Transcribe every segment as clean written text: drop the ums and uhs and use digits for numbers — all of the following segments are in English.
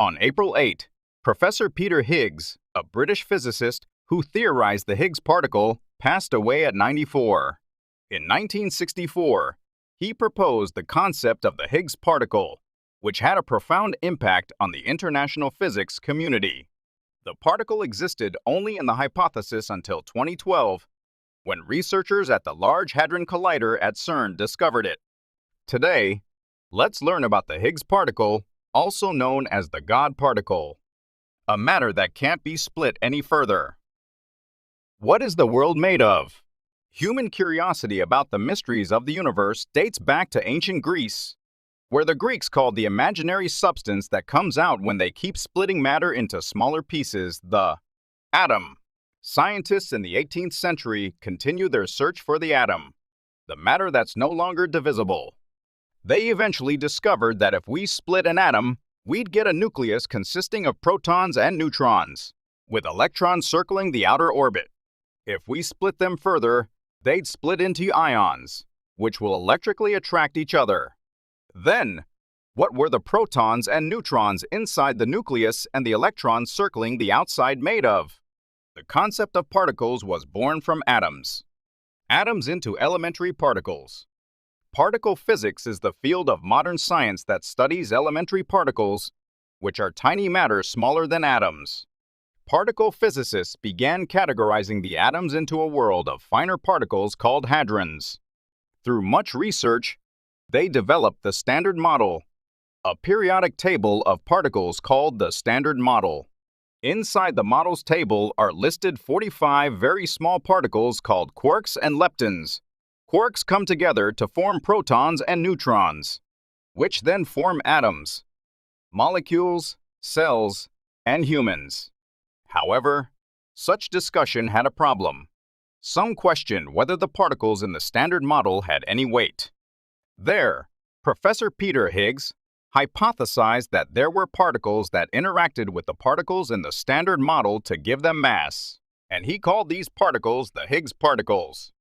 On April 8, Professor Peter Higgs, a British physicist who theorized the Higgs particle, passed away at 94. In 1964, he proposed the concept of the Higgs particle, which had a profound impact on the international physics community. The particle existed only in the hypothesis until 2012, when researchers at the Large Hadron Collider at CERN discovered it. Today, let's learn about the Higgs particle, also known as the God particle, a matter that can't be split any further. What is the world made of? Human curiosity about the mysteries of the universe dates back to ancient Greece, where the Greeks called the imaginary substance that comes out when they keep splitting matter into smaller pieces the atom. Scientists in the 18th century continued their search for the atom, the matter that's no longer divisible. They eventually discovered that if we split an atom, we'd get a nucleus consisting of protons and neutrons, with electrons circling the outer orbit. If we split them further, they'd split into ions, which will electrically attract each other. Then, what were the protons and neutrons inside the nucleus and the electrons circling the outside made of? The concept of particles was born from atoms. Atoms into elementary particles. Particle physics is the field of modern science that studies elementary particles, which are tiny matter smaller than atoms. Particle physicists began categorizing the atoms into a world of finer particles called hadrons. Through much research, they developed the Standard Model, a periodic table of particles called the Standard Model. Inside the model's table are listed 45 very small particles called quarks and leptons. Quarks come together to form protons and neutrons, which then form atoms, molecules, cells, and humans. However, such discussion had a problem. Some questioned whether the particles in the Standard Model had any weight. There, Professor Peter Higgs hypothesized that there were particles that interacted with the particles in the Standard Model to give them mass, and he called these particles the Higgs particles.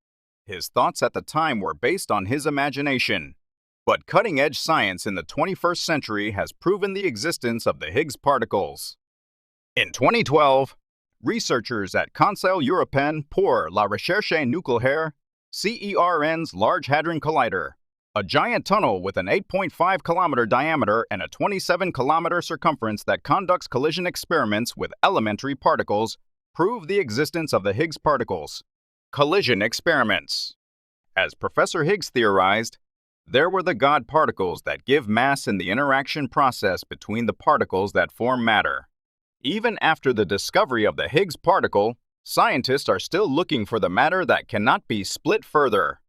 His thoughts at the time were based on his imagination, but cutting-edge science in the 21st century has proven the existence of the Higgs particles. In 2012, researchers at Conseil Européen pour la Recherche Nucléaire, CERN's Large Hadron Collider, a giant tunnel with an 8.5-kilometer diameter and a 27-kilometer circumference that conducts collision experiments with elementary particles, proved the existence of the Higgs particles. Collision experiments. As Professor Higgs theorized, there were the God particles that give mass in the interaction process between the particles that form matter. Even after the discovery of the Higgs particle, scientists are still looking for the matter that cannot be split further.